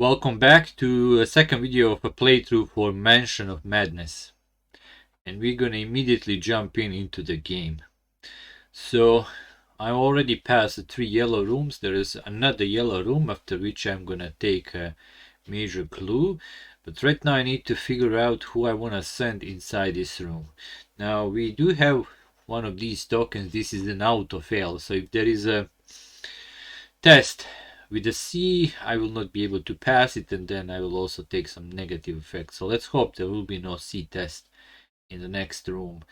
Welcome back to a second video of a playthrough for Mansion of Madness. And we're gonna immediately jump into the game. So I already passed the 3 yellow rooms. There is another yellow room after which I'm gonna take a major clue. But right now I need to figure out who I wanna send inside this room. Now we do have one of these tokens. This is an auto fail. So if there is a test with a C, I will not be able to pass it, and then I will also take some negative effects. So let's hope there will be no C test in the next room.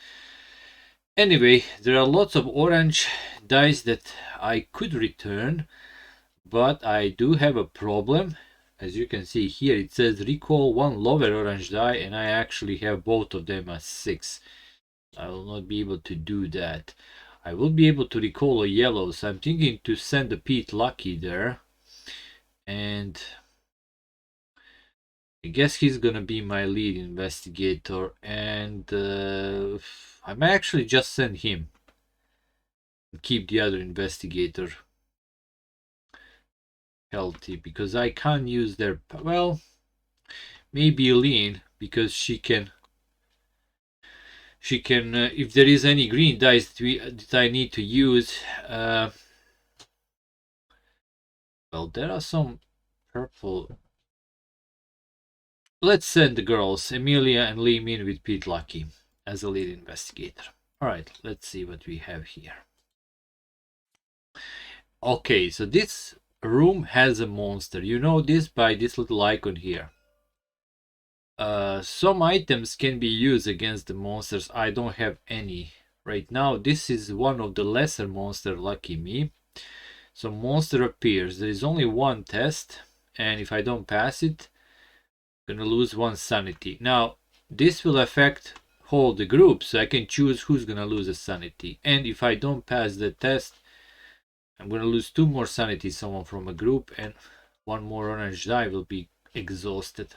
Anyway, there are lots of orange dice that I could return, but I do have a problem. As you can see here, it says recall one lower orange die, and I actually have both of them as 6. I will not be able to do that. I will be able to recall a yellow, so I'm thinking to send a Pete Lucky there. And I guess he's gonna be my lead investigator, and I might actually just send him and keep the other investigator healthy, because I can't use their, well, maybe Lean, because she can if there is any green dice that I need to use, well, there are some purple. Let's send the girls, Emilia and Lee Min, with Pete Lucky as a lead investigator. Alright, let's see what we have here. Okay, so this room has a monster. You know this by this little icon here. Some items can be used against the monsters. I don't have any right now. This is one of the lesser monster, lucky me. So monster appears. There is only one test, and if I don't pass it, I'm gonna lose 1 sanity. Now this will affect whole the group, so I can choose who's gonna lose a sanity. And if I don't pass the test, I'm gonna lose 2 more sanity, someone from a group, and 1 more orange die will be exhausted.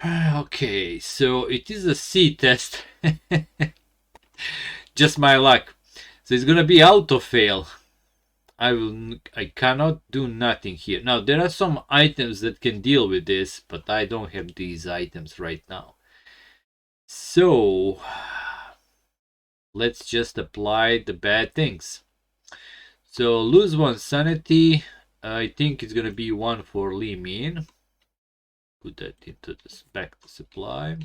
Okay, so it is a C test. Just my luck. So it's gonna be auto fail. I cannot do nothing here. Now there are some items that can deal with this, but I don't have these items right now. So let's just apply the bad things. So lose 1 sanity. I think it's gonna be 1 for Lee Min. Put that into this back to supply.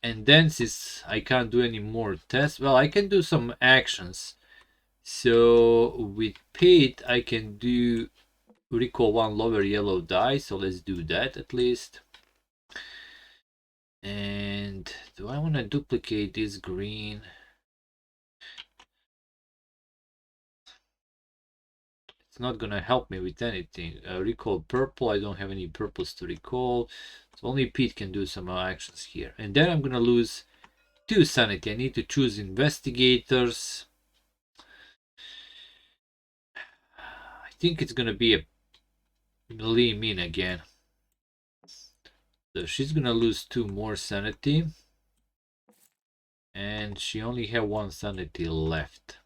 And then since I can't do any more tests, well, I can do some actions. So with Pete, I can do recall 1 lower yellow die. So let's do that at least. And do I want to duplicate this green? It's not gonna help me with anything. Recall purple. I don't have any purples to recall. So only Pete can do some actions here. And then I'm gonna lose 2 sanity. I need to choose investigators. I think it's gonna be a Lee Min again. So she's gonna lose 2 more sanity. And she only have 1 sanity left.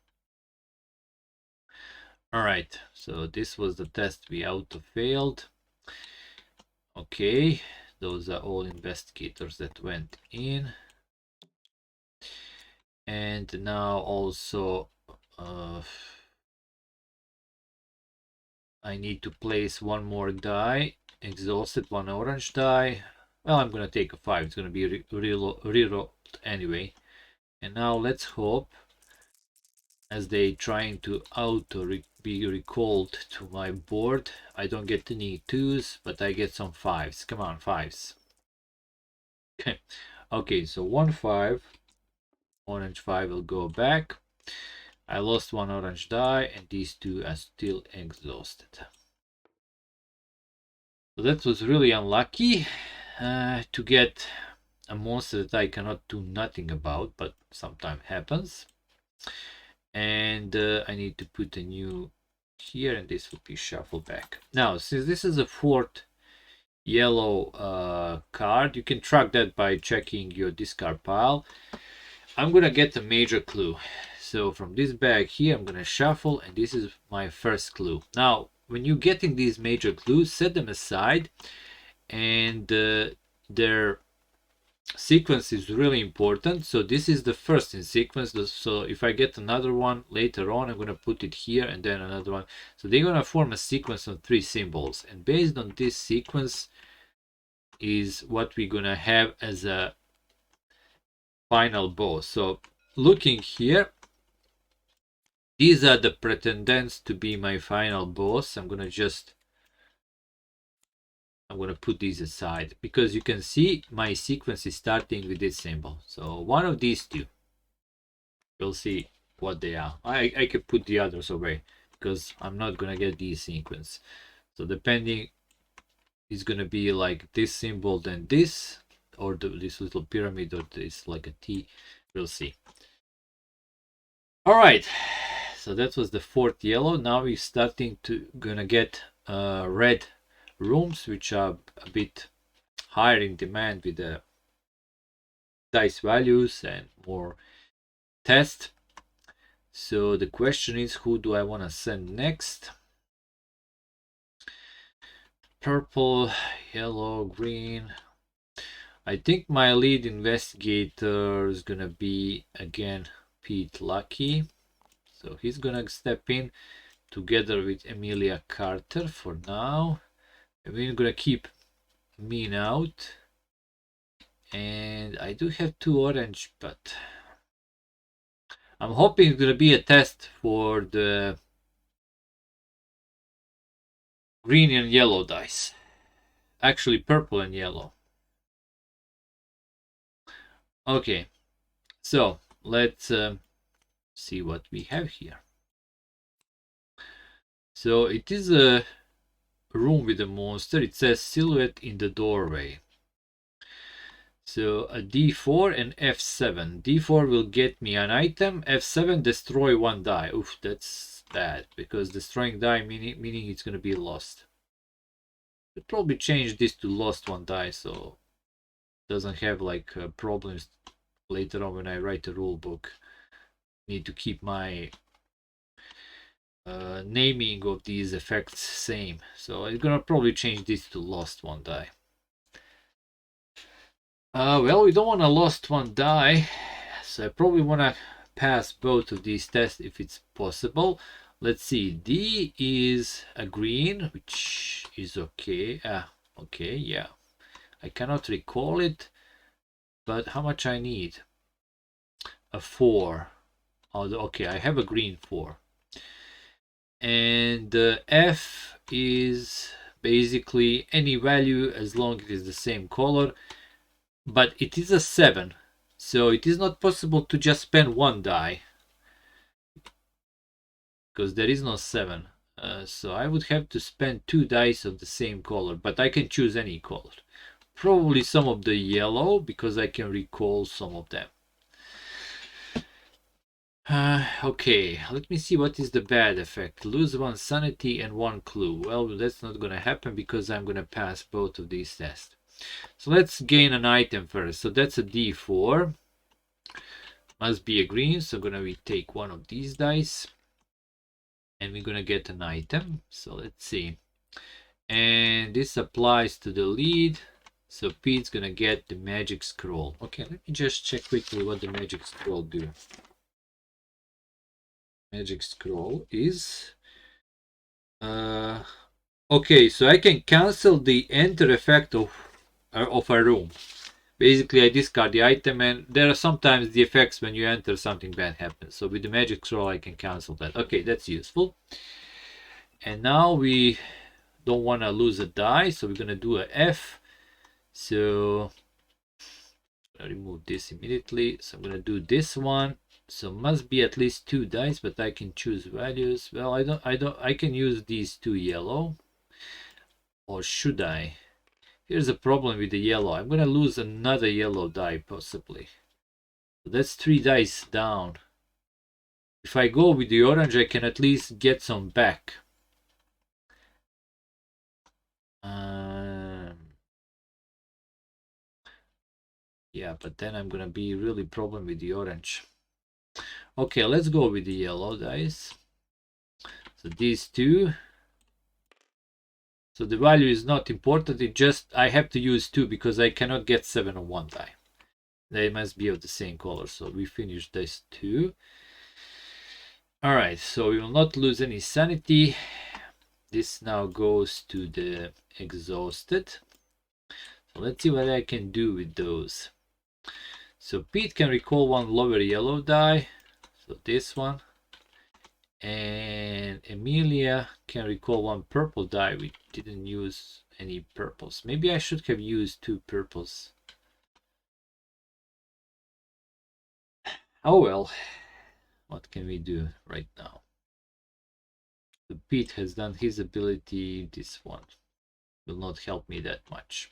Alright, so this was the test we auto failed. Okay, those are all investigators that went in. And now also I need to place 1 more die. Exhausted, 1 orange die. Well, I'm gonna take a 5. It's gonna be rerolled anyway. And now let's hope, as they trying to be recalled to my board, I don't get any 2s, but I get some 5s. Come on, 5s. Okay, okay, so 1 5. Orange 5 will go back. I lost 1 orange die, and these 2 are still exhausted. So that was really unlucky to get a monster that I cannot do nothing about, but sometimes happens. And I need to put a new here, and this will be shuffled back. Now, since this is a 4th yellow card, you can track that by checking your discard pile. I'm gonna get a major clue. So from this bag here, I'm gonna shuffle, and this is my first clue. Now, when you're getting these major clues, set them aside, and their sequence is really important. So this is the first in sequence. So if I get another one later on, I'm gonna put it here, and then another one. So they're gonna form a sequence of 3 symbols, and based on this sequence is what we're gonna have as a final boss. So looking here, these are the pretendants to be my final boss. I'm gonna put these aside because you can see my sequence is starting with this symbol. So one of these two, we'll see what they are. I could put the others away because I'm not gonna get these sequence. So depending, it's gonna be like this symbol, then this, or this little pyramid, or this like a T. We'll see. All right, so that was the 4th yellow. Now we're starting to gonna get red rooms, which are a bit higher in demand with the dice values and more test. So the question is, who do I want to send next? Purple, yellow, green. I think my lead investigator is gonna be again Pete Lucky. So he's gonna step in together with Emilia Carter for now. And we're gonna keep Mean out. And I do have 2 orange, but I'm hoping it's gonna be a test for the green and yellow dice. Actually, purple and yellow. Okay, so let's see what we have here. So it is a room with a monster. It says silhouette in the doorway. So a D4 and F7. D4 will get me an item. F7 destroy 1 die. Oof, that's bad because destroying die meaning it's gonna be lost. I'll probably change this to lost 1 die so it doesn't have like problems later on when I write a rule book. Need to keep my naming of these effects same. So I'm gonna probably change this to lost 1 die. Well, we don't want a lost 1 die, so I probably want to pass both of these tests if it's possible. Let's see, D is a green, which is okay. Okay, yeah. I cannot recall it, but how much I need? A 4. Oh, okay, I have a green 4. And F is basically any value as long as it is the same color. But it is a 7, so it is not possible to just spend 1 die because there is no 7. So I would have to spend 2 dice of the same color, but I can choose any color. Probably some of the yellow because I can recall some of them. Okay, let me see what is the bad effect. Lose 1 sanity and 1 clue. Well, that's not gonna happen because I'm gonna pass both of these tests. So let's gain an item first. So that's a D4. Must be a green, so we take 1 of these dice. And we're gonna get an item. So let's see. And this applies to the lead. So Pete's gonna get the magic scroll. Okay, let me just check quickly what the magic scroll do. Magic scroll is okay, so I can cancel the enter effect of a room. Basically, I discard the item, and there are sometimes the effects when you enter something bad happens. So with the magic scroll, I can cancel that. Okay, that's useful. And now we don't want to lose a die, so we're gonna do a F. So I remove this immediately. So I'm gonna do this one. So must be at least 2 dice, but I can choose values. Well, I can use these 2 yellow. Or should I? Here's a problem with the yellow. I'm gonna lose another yellow die possibly. So that's 3 dice down. If I go with the orange, I can at least get some back. Yeah, but then I'm gonna be really problem with the orange. Okay, let's go with the yellow dice. So these two. So the value is not important, it just I have to use 2 because I cannot get 7 on one die. They must be of the same color. So we finish this 2. Alright, so we will not lose any sanity. This now goes to the exhausted. So let's see what I can do with those. So Pete can recall 1 lower yellow die. So this one. And Emilia can recall 1 purple die. We didn't use any purples. Maybe I should have used 2 purples. Oh well. What can we do right now? The Pete has done his ability. This one will not help me that much.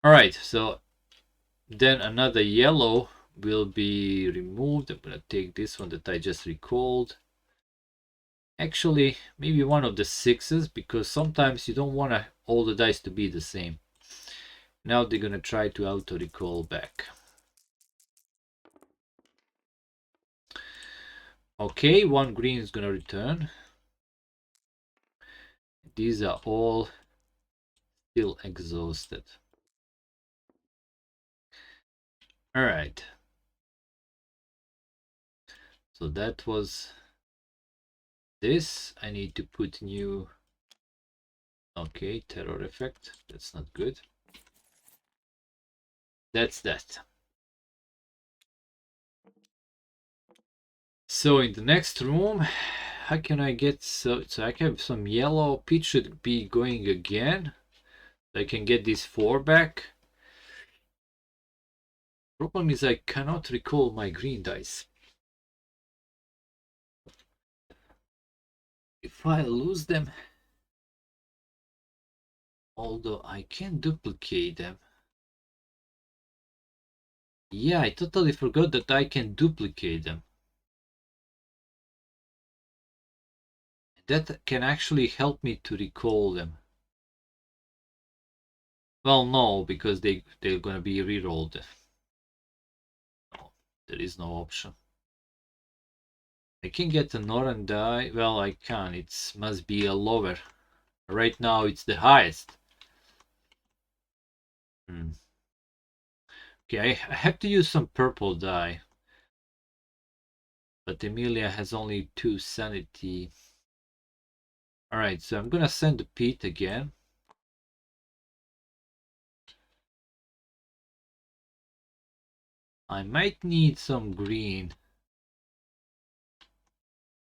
Alright, so then another yellow will be removed. I'm gonna take this one that I just recalled. Actually, maybe one of the 6s, because sometimes you don't want all the dice to be the same. Now they're gonna try to auto recall back. Okay, 1 green is gonna return. These are all still exhausted. Alright. So that was this. I need to put new. Okay, terror effect. That's not good. That's that. So in the next room, how can I get so I have some yellow. Pete should be going again. I can get these 4 back. Problem is I cannot recall my green dice. If I lose them, although I can duplicate them. Yeah, I totally forgot that I can duplicate them. That can actually help me to recall them. Well, no, because they're gonna be rerolled. No, there is no option. I can get an orange die. Well, I can. It must be a lower. Right now, it's the highest. Okay, I have to use some purple die. But Emilia has only 2 sanity. Alright, so I'm gonna send Pete again. I might need some green.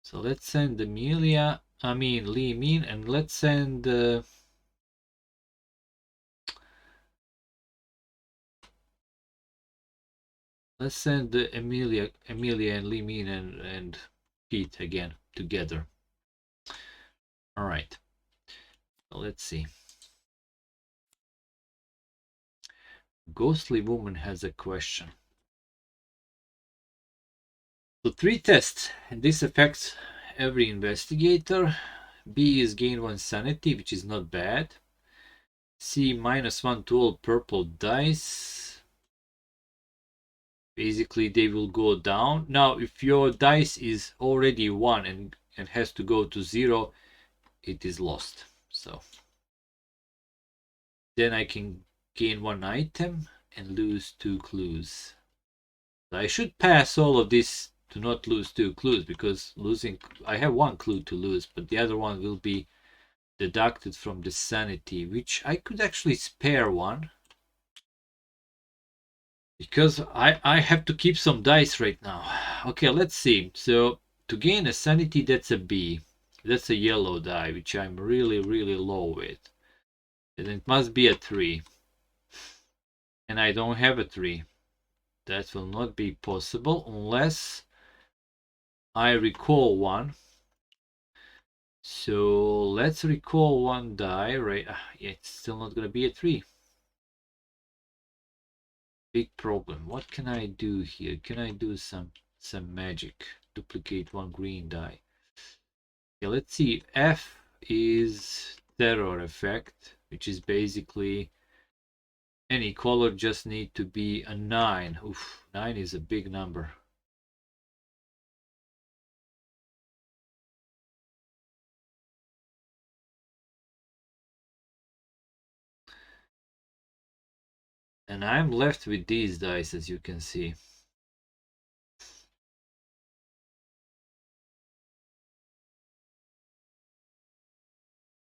So let's send Emilia, Li Min, and let's send Emilia and Li Min and Pete again together. All right. So let's see. Ghostly Woman has a question. So 3 tests, and this affects every investigator. B is gain 1 sanity, which is not bad. C -1 to all purple dice. Basically, they will go down. Now, if your dice is already 1 and has to go to 0, it is lost. So then I can gain 1 item and lose 2 clues. So I should pass all of this to not lose 2 clues, because I have 1 clue to lose, but the other one will be deducted from the sanity, which I could actually spare 1. Because I have to keep some dice right now. Okay, let's see. So to gain a sanity, that's a B. That's a yellow die, which I'm really, really low with. And it must be a 3. And I don't have a 3. That will not be possible unless I recall 1. So let's recall 1 die, right? Yeah, it's still not going to be a 3. Big problem. What can I do here? Can I do some magic? Duplicate 1 green die. Okay, let's see. F is terror effect, which is basically Any color just need to be a 9. Oof, 9 is a big number. And I'm left with these dice, as you can see.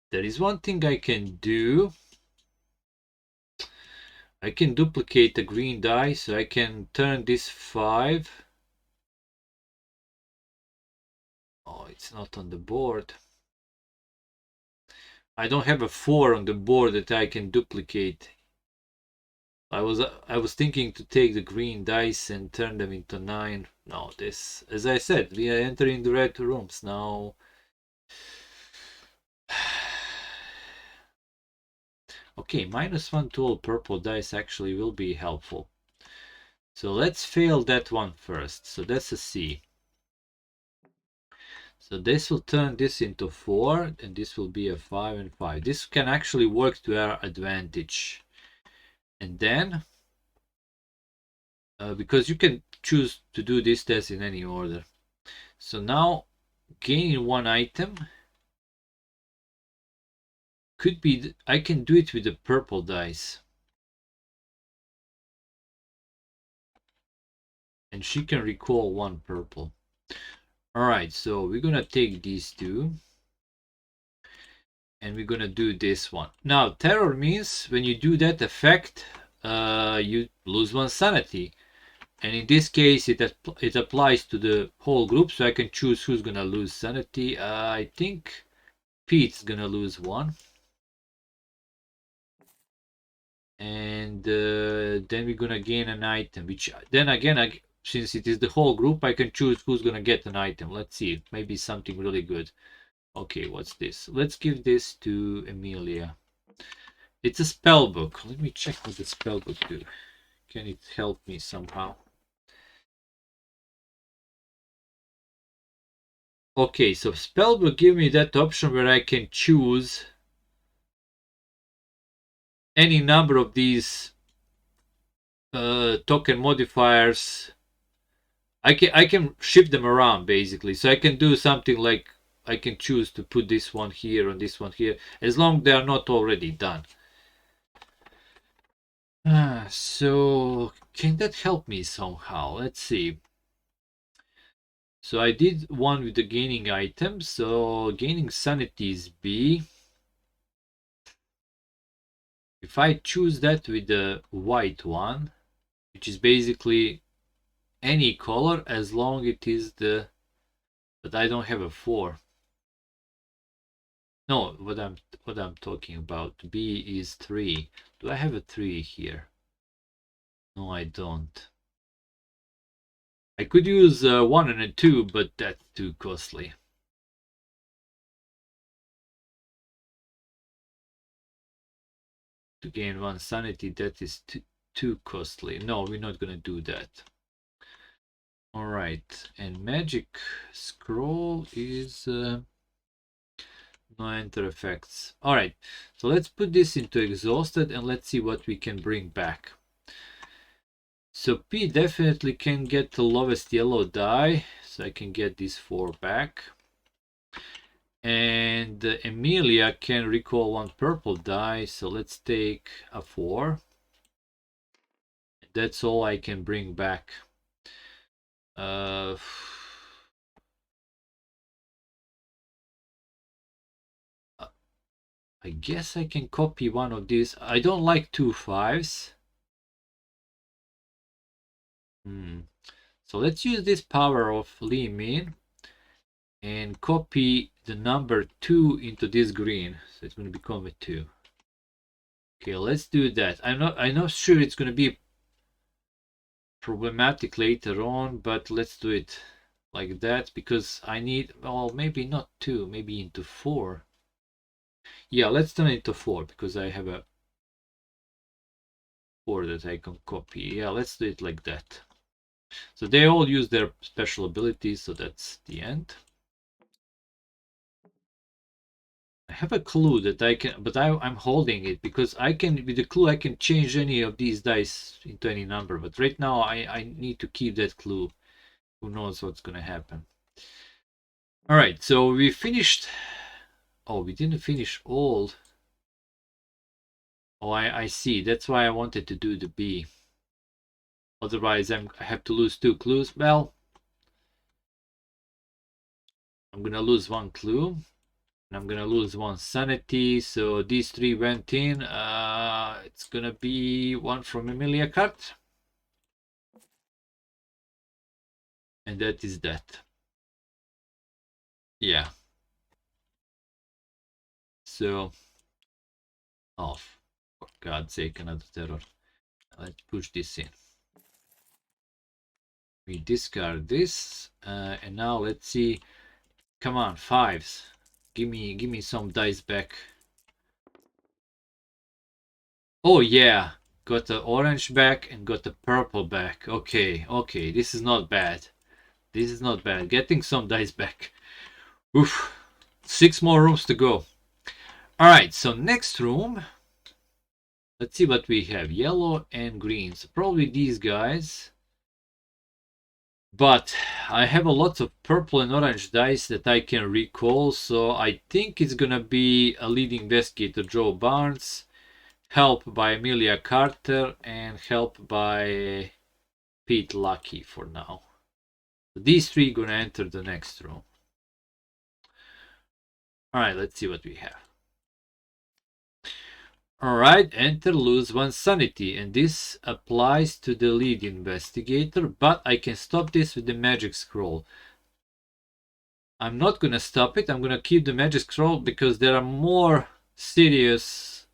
There is one thing I can do. I can duplicate the green die, so I can turn this 5. Oh, it's not on the board. I don't have a 4 on the board that I can duplicate. I was thinking to take the green dice and turn them into 9. No, this, as I said, we are entering the red rooms now. Okay, -1 to all purple dice actually will be helpful. So let's fail that one first. So that's a C. So this will turn this into 4, and this will be a 5 and 5. This can actually work to our advantage. And then, because you can choose to do this test in any order. So now, gaining 1 item could be, I can do it with the purple dice. And she can recall 1 purple. Alright, so we're gonna take these 2. And we're gonna do this one. Now, terror means when you do that effect, you lose 1 sanity. And in this case, it applies to the whole group, so I can choose who's gonna lose sanity. I think Pete's gonna lose 1. And then we're gonna gain an item, which then again, since it is the whole group, I can choose who's gonna get an item. Let's see, maybe something really good. Okay, what's this? Let's give this to Emilia. It's a spell book. Let me check what the spell book do. Can it help me somehow? Okay, so spell book give me that option where I can choose any number of these token modifiers. I can shift them around basically. So I can do something like I can choose to put this one here and this one here, as long as they are not already done. So can that help me somehow? Let's see. So I did one with the gaining item. So gaining sanity is B. If I choose that with the white one, which is basically any color as long it is the, but I don't have a 4. No, what I'm talking about. B is 3. Do I have a 3 here? No, I don't. I could use 1 and a 2, but that's too costly. To gain 1 sanity, that is too costly. No, we're not gonna do that. All right, and magic scroll is no enter effects. All right, so let's put this into exhausted and let's see what we can bring back. So P definitely can get the lowest yellow die, so I can get these 4 back. And Emilia can recall 1 purple die, so let's take a 4. That's all I can bring back. I guess I can copy one of these. I don't like 2 5s. So let's use this power of Li Min and copy the number 2 into this green. So it's going to become a 2. Okay, let's do that. I'm not sure it's going to be problematic later on, but let's do it like that because I need, well, maybe not 2, maybe into 4. Yeah, let's turn it into 4 because I have a 4 that I can copy. Yeah, let's do it like that. So they all use their special abilities, so that's the end. have a clue that I can, but I'm holding it because I can, with the clue, I can change any of these dice into any number. But right now, I need to keep that clue. Who knows what's gonna happen? All right, so we finished. Oh, we didn't finish all. Oh, I see. That's why I wanted to do the B. Otherwise, I have to lose 2 clues. Well, I'm gonna lose 1 clue, and I'm gonna lose 1 sanity. So these 3 went in. It's gonna be 1 from Emilia card, and that is that. Yeah. So, off. For God's sake, another terror. Let's push this in. We discard this, and now let's see. Come on, 5s. Give me some dice back. Oh yeah, got the orange back and got the purple back. Okay, okay, this is not bad. This is not bad. Getting some dice back. Oof. 6 more rooms to go. All right, so next room. Let's see what we have. Yellow and green. So probably these guys. But I have a lot of purple and orange dice that I can recall. So I think it's going to be a lead investigator, Joe Barnes. Help by Emilia Carter. And help by Pete Lucky for now. So these 3 going to enter the next room. All right, let's see what we have. Alright, enter, lose 1 sanity, and this applies to the lead investigator, but I can stop this with the magic scroll. I'm not gonna stop it, I'm gonna keep the magic scroll because there are more serious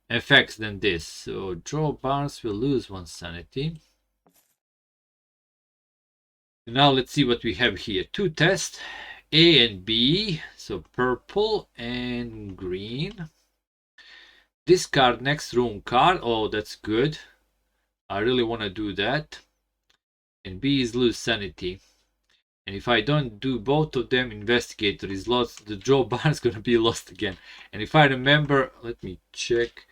effects than this. So Joe Barnes will lose 1 sanity. And now let's see what we have here. 2 tests, A and B, so purple and green. Discard next room card. Oh, that's good. I really want to do that. And B is lose sanity. And if I don't do both of them, investigator is lost. The Joe Barnes is going to be lost again. And if I remember, let me check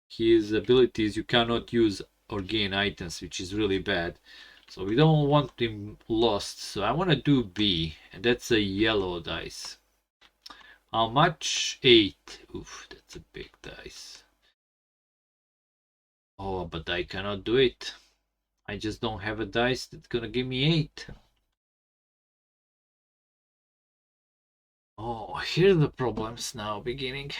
his abilities. You cannot use or gain items, which is really bad. So we don't want him lost. So I want to do B. And that's a yellow dice. How much? 8. Oof, that's a big dice. Oh, but I cannot do it. I just don't have a dice that's gonna give me 8. Oh, here are the problems now beginning.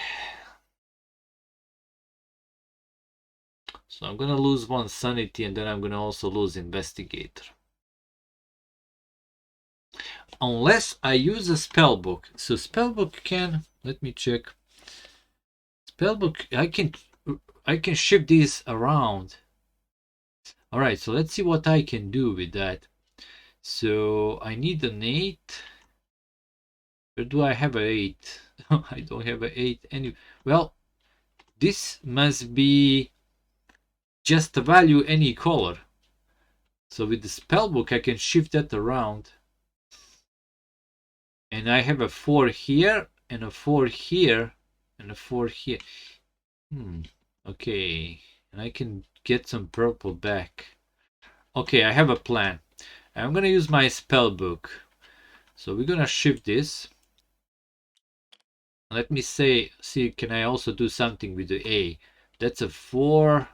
So I'm gonna lose 1 sanity and then I'm gonna also lose investigator. Unless I use a spellbook. So spellbook can, let me check. Spellbook, I can shift these around. All right, so let's see what I can do with that. So I need an 8. Where do I have an 8? I don't have an 8 any. Well, this must be just a value any color. So with the spellbook, I can shift that around. And I have a 4 here, and a 4 here, and a 4 here. Okay, and I can get some purple back. Okay, I have a plan. I'm gonna use my spellbook. So we're gonna shift this. Let me see, can I also do something with the A? That's a 4.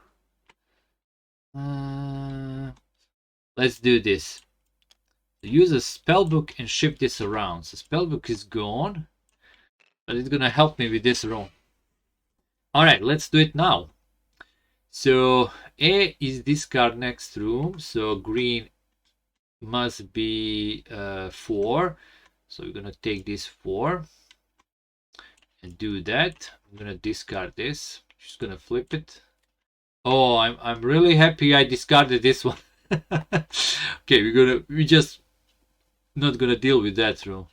Let's do this. Use a spellbook and shift this around. So spellbook is gone, but it's gonna help me with this room. All right, let's do it now. So A is discard next room. So green must be 4. So we're gonna take this 4 and do that. I'm gonna discard this. Just gonna flip it. Oh, I'm really happy I discarded this one. Okay, we just not gonna deal with that room.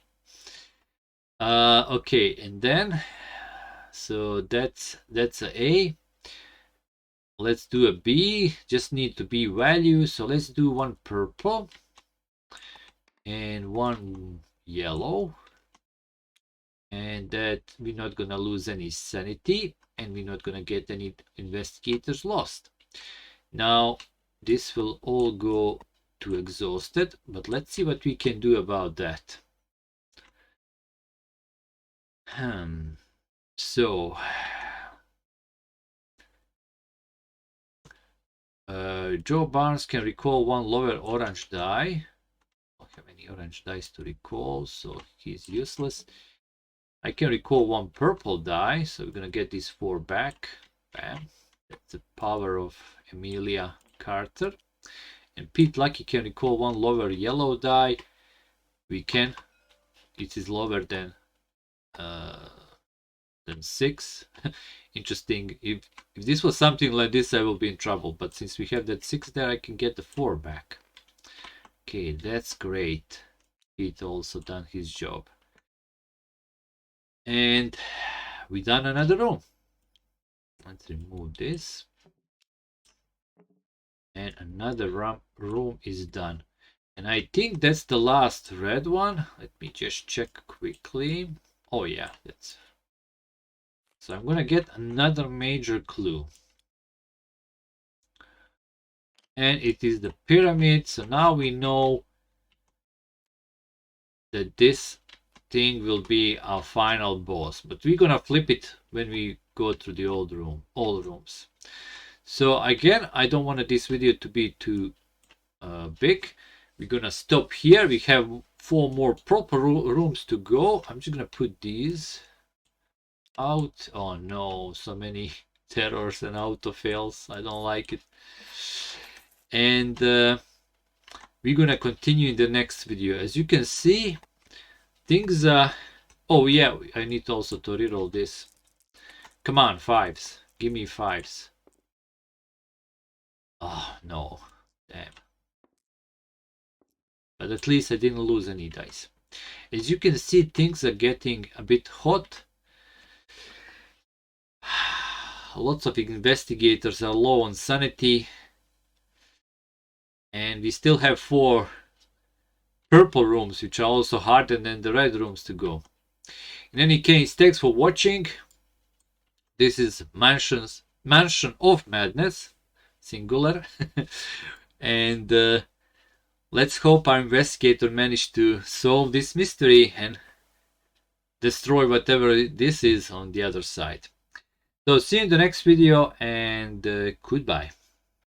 Okay, and then so that's a A. Let's do a B. Just need to be value. So let's do 1 purple and 1 yellow. and that we're not gonna lose any sanity, and we're not gonna get any investigators lost. Now this will all go to exhausted, but let's see what we can do about that. So Joe Barnes can recall one lower orange die. I don't have any orange dice to recall, so he's useless. I can recall one purple die, so we're gonna get these 4 back. Bam. That's the power of Emilia Carter. And Pete Lucky can recall one lower yellow die. We can. It is lower than 6. Interesting. If this was something like this, I will be in trouble. But since we have that 6 there, I can get the 4 back. Okay, that's great. Pete also done his job. And we done another room. Let's remove this. And another room is done. And I think that's the last red one. Let me just check quickly. Oh yeah, that's... So I'm gonna get another major clue. And it is the pyramid. So now we know that this thing will be our final boss. But we're gonna flip it when we go through the all rooms. So again, I don't want this video to be too big. We're gonna stop here. We have 4 more proper rooms to go. I'm just gonna put these out. Oh no, so many terrors and auto fails. I don't like it. And we're gonna continue in the next video. As you can see, things oh yeah, I need also to reroll this. Come on, 5s. Give me 5s. Oh no, damn. But at least I didn't lose any dice. As you can see, things are getting a bit hot. Lots of investigators are low on sanity. And we still have 4 purple rooms, which are also harder than the red rooms to go. In any case, thanks for watching. This is Mansion of Madness, singular. And let's hope our investigator managed to solve this mystery and destroy whatever this is on the other side. So see you in the next video, and goodbye.